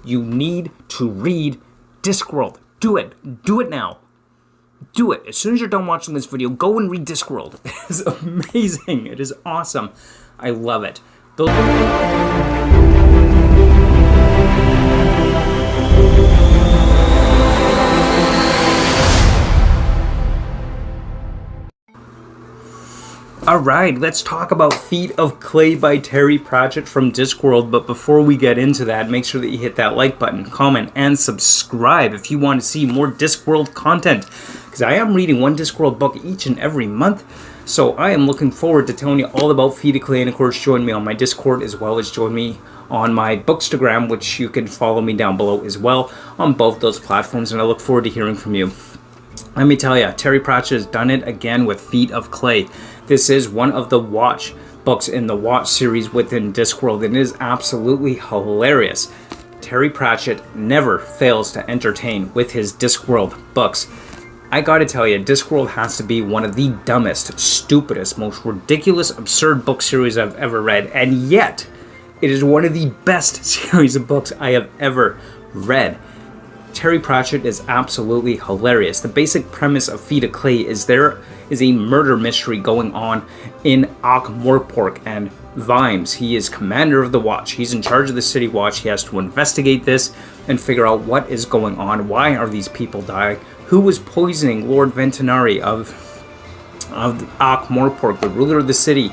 You need to read Discworld. Do it. Do it now. Do it. As soon as you're done watching this video, go and read Discworld. It is amazing. It is awesome. I love it. Alright, let's talk about Feet of Clay by Terry Pratchett from Discworld, but before we get into that, make sure that you hit that like button, comment, and subscribe if you want to see more Discworld content, because I am reading one Discworld book each and every month, so I am looking forward to telling you all about Feet of Clay, and of course join me on my Discord as well as join me on my Bookstagram, which you can follow me down below as well on both those platforms, and I look forward to hearing from you. Let me tell you, Terry Pratchett has done it again with Feet of Clay. This is one of the Watch books in the Watch series within Discworld, and it is absolutely hilarious. Terry Pratchett never fails to entertain with his Discworld books. I gotta tell you, Discworld has to be one of the dumbest, stupidest, most ridiculous, absurd book series I've ever read, and yet it is one of the best series of books I have ever read. Terry Pratchett is absolutely hilarious. The basic premise of Feet of Clay is there is a murder mystery going on in Ankh-Morpork and Vimes. He is commander of the Watch. He's in charge of the City Watch. He has to investigate this and figure out what is going on. Why are these people dying? Who was poisoning Lord Ventinari of Ankh-Morpork, the ruler of the city?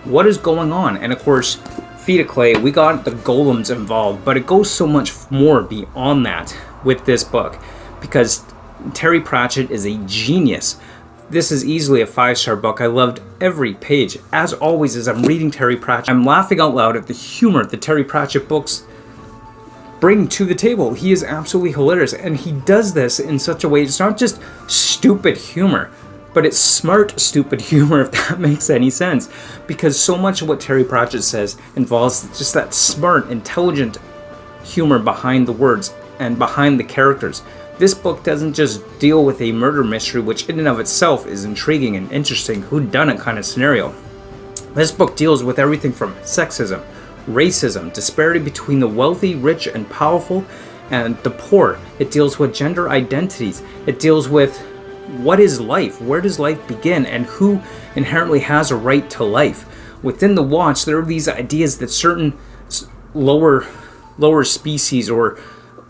What is going on? And of course, Feet of Clay, we got the golems involved, but it goes so much more beyond that with this book, because Terry Pratchett is a genius. This is easily a 5-star book. I loved every page. As always, as I'm reading Terry Pratchett, I'm laughing out loud at the humor that Terry Pratchett books bring to the table. He is absolutely hilarious, and he does this in such a way, it's not just stupid humor, but it's smart, stupid humor, if that makes any sense. Because so much of what Terry Pratchett says involves just that smart, intelligent humor behind the words and behind the characters. This book doesn't just deal with a murder mystery, which in and of itself is intriguing and interesting, whodunit kind of scenario. This book deals with everything from sexism, racism, disparity between the wealthy, rich, and powerful, and the poor. It deals with gender identities. It deals with what is life, where does life begin, and who inherently has a right to life. Within the Watch, there are these ideas that certain lower species or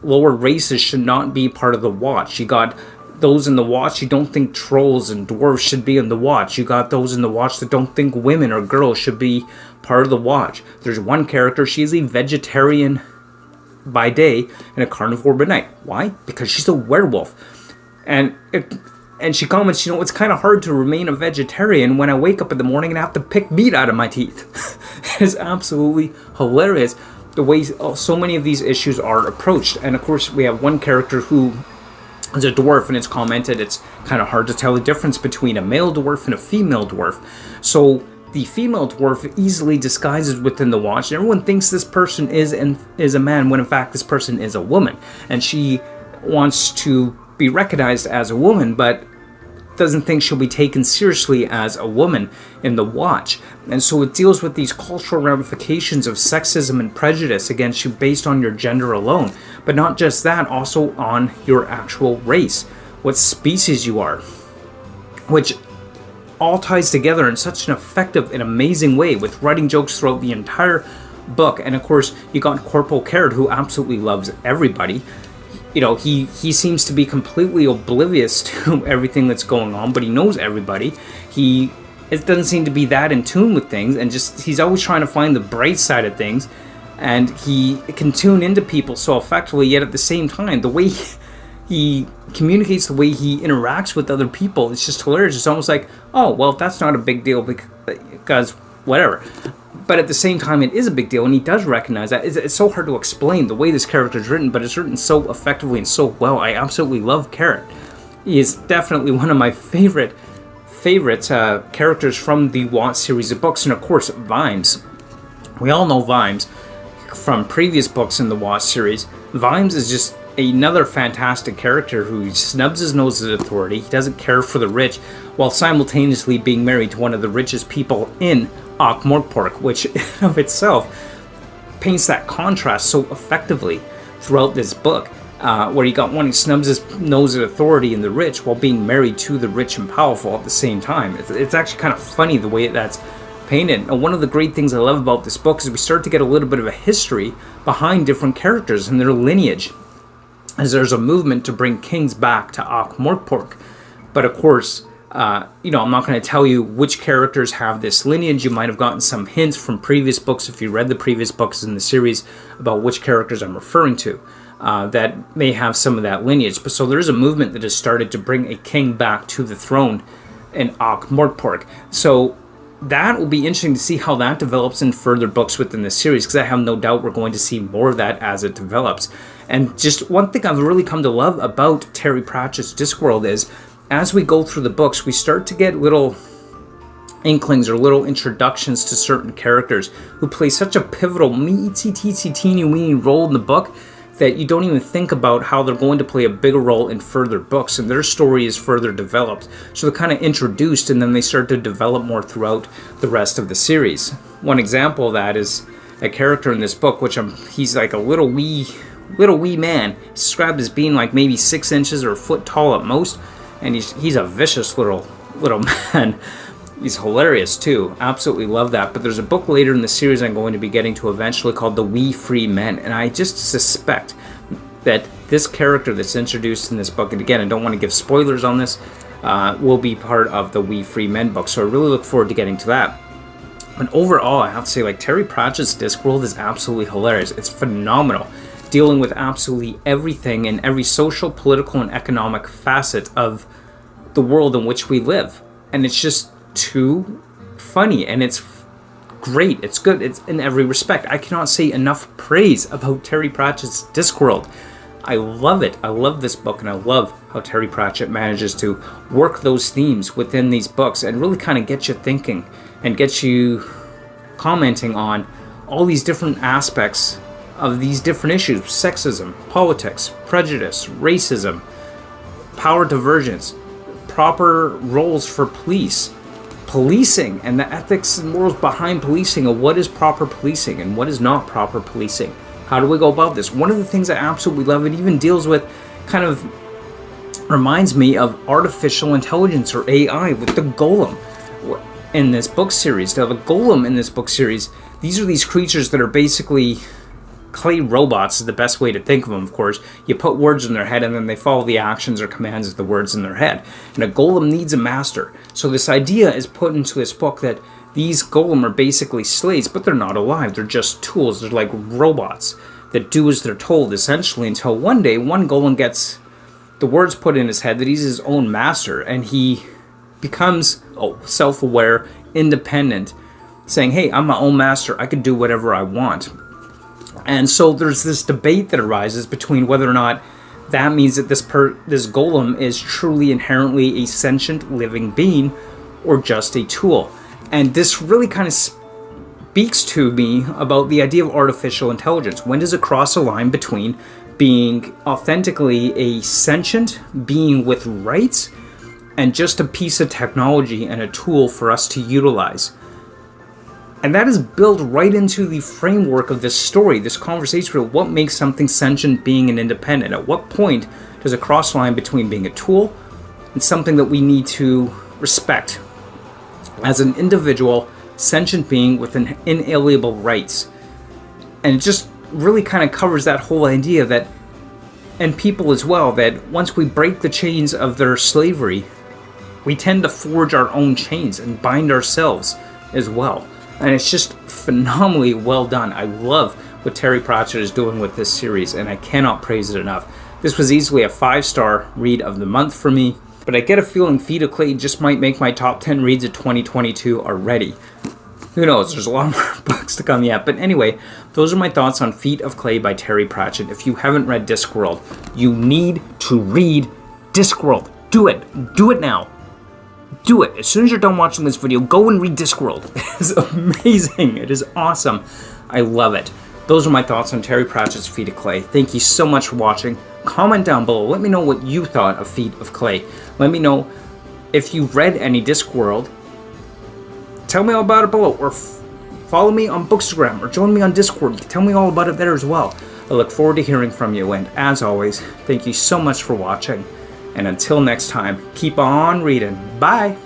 lower races should not be part of the Watch. You got those in the Watch you don't think trolls and dwarves should be in the Watch. You got those in the Watch that don't think women or girls should be part of the Watch. There's one character, she's a vegetarian by day and a carnivore by night. Why? Because she's a werewolf. And she comments, you know, it's kind of hard to remain a vegetarian when I wake up in the morning and have to pick meat out of my teeth. It's absolutely hilarious the way so many of these issues are approached. And of course, we have one character who is a dwarf, and it's commented it's kind of hard to tell the difference between a male dwarf and a female dwarf. So the female dwarf easily disguises within the Watch, and everyone thinks this person is a man, when in fact this person is a woman. And she wants to be recognized as a woman, but doesn't think she'll be taken seriously as a woman in the Watch. And so it deals with these cultural ramifications of sexism and prejudice against you based on your gender alone. But not just that, also on your actual race, what species you are, which all ties together in such an effective and amazing way with writing jokes throughout the entire book. And of course, you got Corporal Carrot, who absolutely loves everybody. You know, he seems to be completely oblivious to everything that's going on, but he knows everybody. It doesn't seem to be that in tune with things, and he's always trying to find the bright side of things, and he can tune into people so effectively, yet at the same time, the way he communicates, the way he interacts with other people, it's just hilarious. It's almost like, oh, well, that's not a big deal because whatever. But at the same time, it is a big deal, and he does recognize that. It's so hard to explain the way this character is written, but it's written so effectively and so well. I absolutely love Carrot. He is definitely one of my favorite characters from the Watch series of books, and of course, Vimes. We all know Vimes from previous books in the Watch series. Vimes is just another fantastic character who snubs his nose at authority. He doesn't care for the rich, while simultaneously being married to one of the richest people in Ankh-Morpork, which in of itself paints that contrast so effectively. throughout this book, where you got one who snubs his nose at authority and the rich while being married to the rich and powerful at the same time. It's actually kind of funny the way that's painted. And one of the great things I love about this book is we start to get a little bit of a history behind different characters and their lineage, as there's a movement to bring kings back to Ankh-Morpork. But of course, I'm not going to tell you which characters have this lineage. You might have gotten some hints from previous books if you read the previous books in the series about which characters I'm referring to that may have some of that lineage. But so there is a movement that has started to bring a king back to the throne in Ankh-Morpork. So that will be interesting to see how that develops in further books within the series, because I have no doubt we're going to see more of that as it develops. And just one thing I've really come to love about Terry Pratchett's Discworld is, as we go through the books, we start to get little inklings or little introductions to certain characters who play such a pivotal, teeny-weeny role in the book that you don't even think about how they're going to play a bigger role in further books, and their story is further developed. So they're kind of introduced, and then they start to develop more throughout the rest of the series. One example of that is a character in this book, he's like a little wee man. He's described as being like maybe 6 inches or a foot tall at most, and he's a vicious little man. He's hilarious too. Absolutely love that. But there's a book later in the series I'm going to be getting to eventually called The Wee Free Men, and I just suspect that this character that's introduced in this book, and again, I don't want to give spoilers on this, will be part of the Wee Free Men book. So I really look forward to getting to that. But overall, I have to say, like, Terry Pratchett's Discworld is absolutely hilarious. It's phenomenal, dealing with absolutely everything and every social, political, and economic facet of the world in which we live. And it's just too funny, and it's great. It's good. It's in every respect. I cannot say enough praise about Terry Pratchett's Discworld. I love it. I love this book, and I love how Terry Pratchett manages to work those themes within these books and really kind of get you thinking and get you commenting on all these different aspects of these different issues: sexism, politics, prejudice, racism, power divergence, proper roles for policing, and the ethics and morals behind policing, of what is proper policing and what is not proper policing. How do we go about this? One of the things I absolutely love, it even deals with, kind of reminds me of artificial intelligence, or AI, with the golem in this book series. Now, the golem in this book series, these are these creatures that are basically clay robots, is the best way to think of them, of course. You put words in their head, and then they follow the actions or commands of the words in their head. And a golem needs a master. So this idea is put into this book that these golem are basically slaves, but they're not alive. They're just tools. They're like robots that do as they're told, essentially, until one day, one golem gets the words put in his head that he's his own master, and he becomes self-aware, independent, saying, hey, I'm my own master. I can do whatever I want. And so there's this debate that arises between whether or not that means that this golem is truly inherently a sentient living being or just a tool. And this really kind of speaks to me about the idea of artificial intelligence. When does it cross a line between being authentically a sentient being with rights and just a piece of technology and a tool for us to utilize? And that is built right into the framework of this story, this conversation about what makes something sentient, being, and independent. At what point does it cross the line between being a tool and something that we need to respect as an individual, sentient being with an inalienable rights? And it just really kind of covers that whole idea that, and people as well, that once we break the chains of their slavery, we tend to forge our own chains and bind ourselves as well. And it's just phenomenally well done. I love what Terry Pratchett is doing with this series, and I cannot praise it enough. This was easily a 5-star read of the month for me, but I get a feeling Feet of Clay just might make my top 10 reads of 2022 already. Who knows, there's a lot more books to come yet. But anyway, those are my thoughts on Feet of Clay by Terry Pratchett. If you haven't read Discworld, you need to read Discworld. Do it. Do it now. Do it. As soon as you're done watching this video, go and read Discworld. It is amazing. It is awesome. I love it. Those are my thoughts on Terry Pratchett's Feet of Clay. Thank you so much for watching. Comment down below. Let me know what you thought of Feet of Clay. Let me know if you've read any Discworld. Tell me all about it below. Or follow me on Bookstagram. Or join me on Discord. You can tell me all about it there as well. I look forward to hearing from you, and as always, thank you so much for watching. And until next time, keep on reading. Bye!